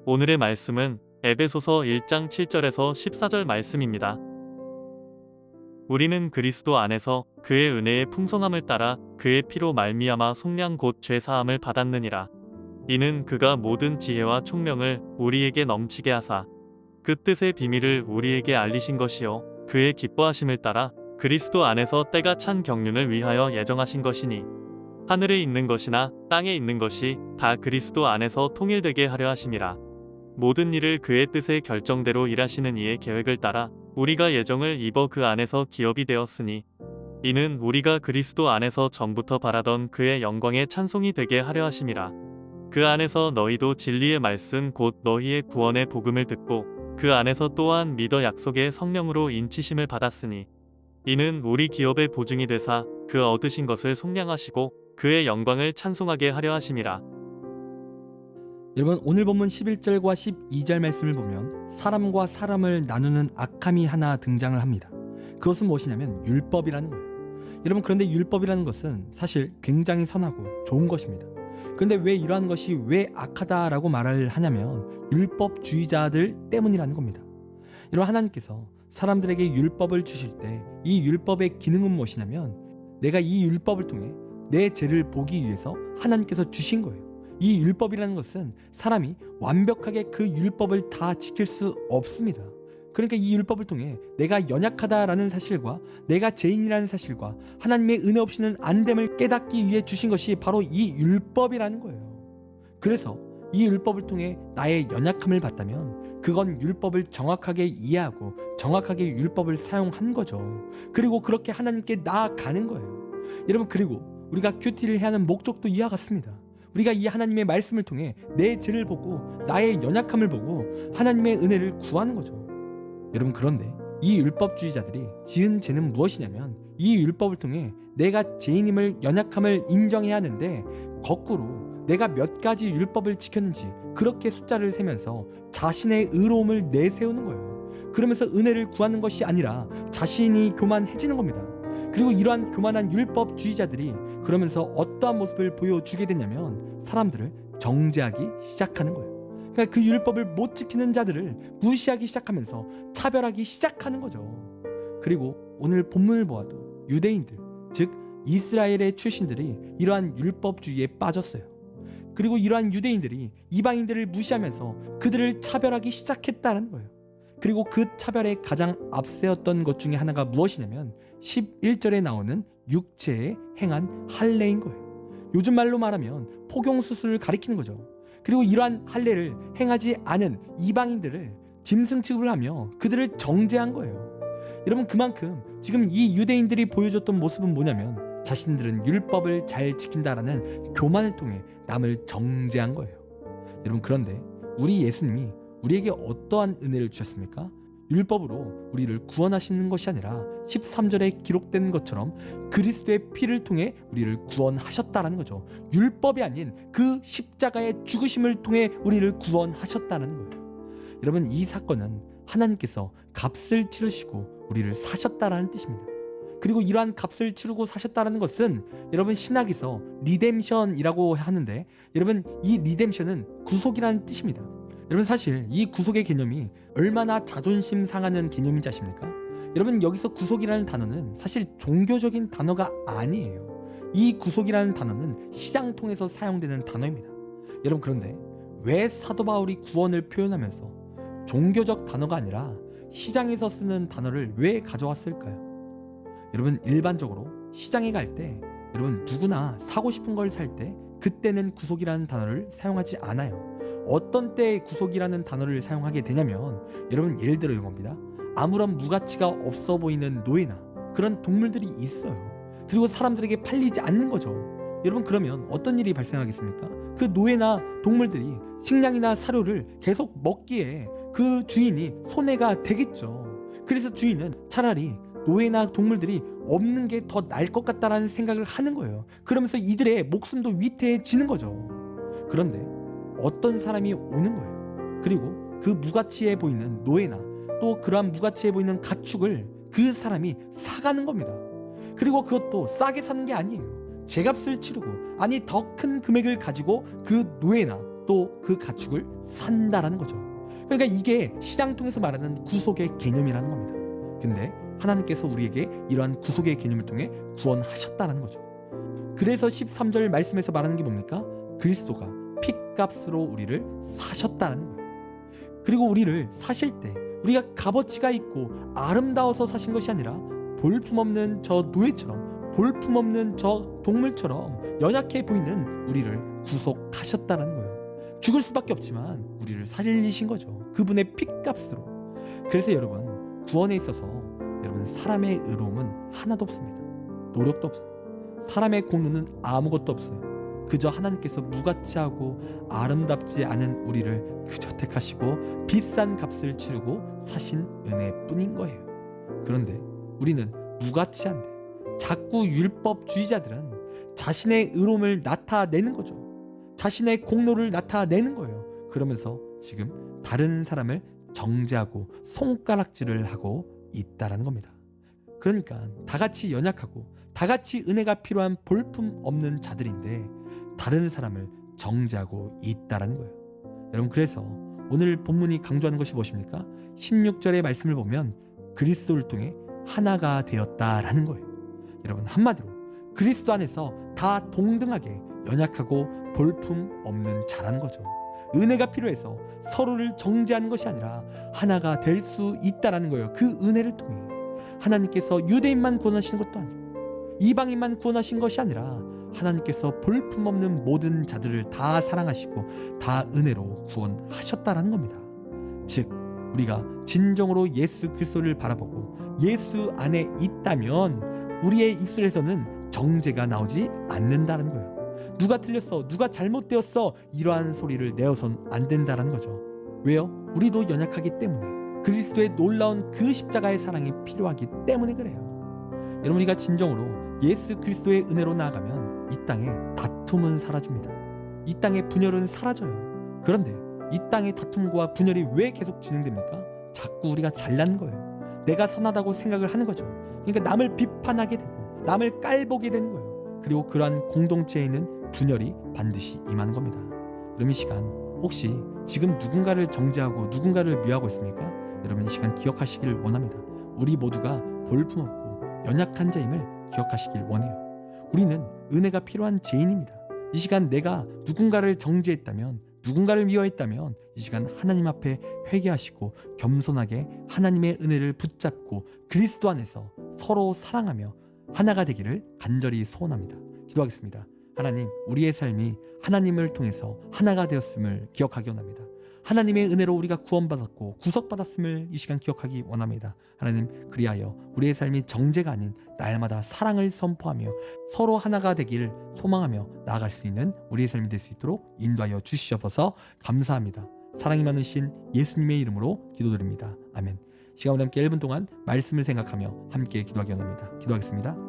오늘의 말씀은 에베소서 1장 7절에서 14절 말씀입니다. 우리는 그리스도 안에서 그의 은혜의 풍성함을 따라 그의 피로 말미암아 속량 곧 죄 사함을 받았느니라. 이는 그가 모든 지혜와 총명을 우리에게 넘치게 하사 그 뜻의 비밀을 우리에게 알리신 것이요 그의 기뻐하심을 따라 그리스도 안에서 때가 찬 경륜을 위하여 예정하신 것이니 하늘에 있는 것이나 땅에 있는 것이 다 그리스도 안에서 통일되게 하려 하심이라. 모든 일을 그의 뜻의 결정대로 일하시는 이의 계획을 따라 우리가 예정을 입어 그 안에서 기업이 되었으니 이는 우리가 그리스도 안에서 전부터 바라던 그의 영광의 찬송이 되게 하려 하심이라. 그 안에서 너희도 진리의 말씀 곧 너희의 구원의 복음을 듣고 그 안에서 또한 믿어 약속의 성령으로 인치심을 받았으니 이는 우리 기업의 보증이 되사 그 얻으신 것을 속량하시고 그의 영광을 찬송하게 하려 하심이라. 여러분, 오늘 본문 11절과 12절 말씀을 보면 사람과 사람을 나누는 악함이 하나 등장을 합니다. 그것은 무엇이냐면 율법이라는 거예요. 여러분, 그런데 율법이라는 것은 사실 굉장히 선하고 좋은 것입니다. 그런데 왜 이러한 것이 왜 악하다라고 말을 하냐면 율법주의자들 때문이라는 겁니다. 여러분, 하나님께서 사람들에게 율법을 주실 때 이 율법의 기능은 무엇이냐면 내가 이 율법을 통해 내 죄를 보기 위해서 하나님께서 주신 거예요. 이 율법이라는 것은 사람이 완벽하게 그 율법을 다 지킬 수 없습니다. 그러니까 이 율법을 통해 내가 연약하다라는 사실과 내가 죄인이라는 사실과 하나님의 은혜 없이는 안 됨을 깨닫기 위해 주신 것이 바로 이 율법이라는 거예요. 그래서 이 율법을 통해 나의 연약함을 봤다면 그건 율법을 정확하게 이해하고 정확하게 율법을 사용한 거죠. 그리고 그렇게 하나님께 나아가는 거예요. 여러분, 그리고 우리가 큐티를 해야 하는 목적도 이와 같습니다. 우리가 이 하나님의 말씀을 통해 내 죄를 보고 나의 연약함을 보고 하나님의 은혜를 구하는 거죠. 여러분, 그런데 이 율법주의자들이 지은 죄는 무엇이냐면 이 율법을 통해 내가 죄인임을 연약함을 인정해야 하는데 거꾸로 내가 몇 가지 율법을 지켰는지 그렇게 숫자를 세면서 자신의 의로움을 내세우는 거예요. 그러면서 은혜를 구하는 것이 아니라 자신이 교만해지는 겁니다. 그리고 이러한 교만한 율법주의자들이 그러면서 어떠한 모습을 보여주게 되냐면 사람들을 정죄하기 시작하는 거예요. 그러니까 그 율법을 못 지키는 자들을 무시하기 시작하면서 차별하기 시작하는 거죠. 그리고 오늘 본문을 보아도 유대인들, 즉 이스라엘의 출신들이 이러한 율법주의에 빠졌어요. 그리고 이러한 유대인들이 이방인들을 무시하면서 그들을 차별하기 시작했다는 거예요. 그리고 그 차별에 가장 앞세웠던 것 중에 하나가 무엇이냐면 11절에 나오는 육체에 행한 할례인 거예요. 요즘 말로 말하면 포경수술을 가리키는 거죠. 그리고 이러한 할례를 행하지 않은 이방인들을 짐승 취급을 하며 그들을 정죄한 거예요. 여러분, 그만큼 지금 이 유대인들이 보여줬던 모습은 뭐냐면 자신들은 율법을 잘 지킨다라는 교만을 통해 남을 정죄한 거예요. 여러분, 그런데 우리 예수님이 우리에게 어떠한 은혜를 주셨습니까? 율법으로 우리를 구원하시는 것이 아니라 13절에 기록된 것처럼 그리스도의 피를 통해 우리를 구원하셨다라는 거죠. 율법이 아닌 그 십자가의 죽으심을 통해 우리를 구원하셨다는 거예요. 여러분, 이 사건은 하나님께서 값을 치르시고 우리를 사셨다라는 뜻입니다. 그리고 이러한 값을 치르고 사셨다라는 것은 여러분 신학에서 리뎀션이라고 하는데 여러분 이 리뎀션은 구속이라는 뜻입니다. 여러분, 사실 이 구속의 개념이 얼마나 자존심 상하는 개념인지 아십니까? 여러분, 여기서 구속이라는 단어는 사실 종교적인 단어가 아니에요. 이 구속이라는 단어는 시장 통해서 사용되는 단어입니다. 여러분, 그런데 왜 사도 바울이 구원을 표현하면서 종교적 단어가 아니라 시장에서 쓰는 단어를 왜 가져왔을까요? 여러분, 일반적으로 시장에 갈 때 여러분 누구나 사고 싶은 걸 살 때 그때는 구속이라는 단어를 사용하지 않아요. 어떤 때에 구속이라는 단어를 사용하게 되냐면 여러분, 예를 들어 이겁니다. 아무런 무가치가 없어 보이는 노예나 그런 동물들이 있어요. 그리고 사람들에게 팔리지 않는 거죠. 여러분, 그러면 어떤 일이 발생하겠습니까? 그 노예나 동물들이 식량이나 사료를 계속 먹기에 그 주인이 손해가 되겠죠. 그래서 주인은 차라리 노예나 동물들이 없는 게 더 나을 것 같다라는 생각을 하는 거예요. 그러면서 이들의 목숨도 위태해지는 거죠. 그런데 어떤 사람이 오는 거예요. 그리고 그 무가치해 보이는 노예나 또 그러한 무가치해 보이는 가축을 그 사람이 사가는 겁니다. 그리고 그것도 싸게 사는 게 아니에요. 제값을 치르고, 아니 더 큰 금액을 가지고 그 노예나 또 그 가축을 산다라는 거죠. 그러니까 이게 시장 통해서 말하는 구속의 개념이라는 겁니다. 근데 하나님께서 우리에게 이러한 구속의 개념을 통해 구원하셨다는 거죠. 그래서 13절 말씀에서 말하는 게 뭡니까? 그리스도가 핏값으로 우리를 사셨다는 거예요. 그리고 우리를 사실 때 우리가 값어치가 있고 아름다워서 사신 것이 아니라 볼품없는 저 노예처럼, 볼품없는 저 동물처럼 연약해 보이는 우리를 구속하셨다는 거예요. 죽을 수밖에 없지만 우리를 살리신 거죠. 그분의 핏값으로. 그래서 여러분, 구원에 있어서 여러분, 사람의 의로움은 하나도 없습니다. 노력도 없어요. 사람의 공로는 아무것도 없어요. 그저 하나님께서 무가치하고 아름답지 않은 우리를 그저 택하시고 비싼 값을 치르고 사신 은혜뿐인 거예요. 그런데 우리는 무가치한데 자꾸 율법주의자들은 자신의 의로움을 나타내는 거죠. 자신의 공로를 나타내는 거예요. 그러면서 지금 다른 사람을 정죄하고 손가락질을 하고 있다라는 겁니다. 그러니까 다 같이 연약하고 다 같이 은혜가 필요한 볼품 없는 자들인데 다른 사람을 정죄하고 있다라는 거예요. 여러분, 그래서 오늘 본문이 강조하는 것이 무엇입니까? 16절의 말씀을 보면 그리스도를 통해 하나가 되었다라는 거예요. 여러분, 한마디로 그리스도 안에서 다 동등하게 연약하고 볼품 없는 자라는 거죠. 은혜가 필요해서 서로를 정죄하는 것이 아니라 하나가 될 수 있다라는 거예요. 그 은혜를 통해 하나님께서 유대인만 구원하시는 것도 아니고 이방인만 구원하신 것이 아니라 하나님께서 볼품없는 모든 자들을 다 사랑하시고 다 은혜로 구원하셨다라는 겁니다. 즉 우리가 진정으로 예수 그리스도를 바라보고 예수 안에 있다면 우리의 입술에서는 정죄가 나오지 않는다는 거예요. 누가 틀렸어, 누가 잘못되었어, 이러한 소리를 내어선 안 된다는 거죠. 왜요? 우리도 연약하기 때문에, 그리스도의 놀라운 그 십자가의 사랑이 필요하기 때문에 그래요. 여러분, 우리가 진정으로 예수 그리스도의 은혜로 나아가면 이 땅에 다툼은 사라집니다. 이 땅의 분열은 사라져요. 그런데 이 땅의 다툼과 분열이 왜 계속 진행됩니까? 자꾸 우리가 잘난 거예요. 내가 선하다고 생각을 하는 거죠. 그러니까 남을 비판하게 되고 남을 깔보게 되는 거예요. 그리고 그러한 공동체에는 분열이 반드시 임하는 겁니다. 여러분, 이 시간 혹시 지금 누군가를 정죄하고 누군가를 미워하고 있습니까? 여러분, 이 시간 기억하시길 원합니다. 우리 모두가 볼품없고 연약한 자임을 기억하시길 원해요. 우리는 은혜가 필요한 죄인입니다. 이 시간 내가 누군가를 정죄했다면, 누군가를 미워했다면 이 시간 하나님 앞에 회개하시고 겸손하게 하나님의 은혜를 붙잡고 그리스도 안에서 서로 사랑하며 하나가 되기를 간절히 소원합니다. 기도하겠습니다. 하나님, 우리의 삶이 하나님을 통해서 하나가 되었음을 기억하기 원합니다. 하나님의 은혜로 우리가 구원받았고 구속받았음을 이 시간 기억하기 원합니다. 하나님, 그리하여 우리의 삶이 정죄가 아닌 날마다 사랑을 선포하며 서로 하나가 되기를 소망하며 나아갈 수 있는 우리의 삶이 될 수 있도록 인도하여 주시옵소서. 감사합니다. 사랑이 많으신 예수님의 이름으로 기도드립니다. 아멘. 시간 우리 함께 1분 동안 말씀을 생각하며 함께 기도하기 원합니다. 기도하겠습니다.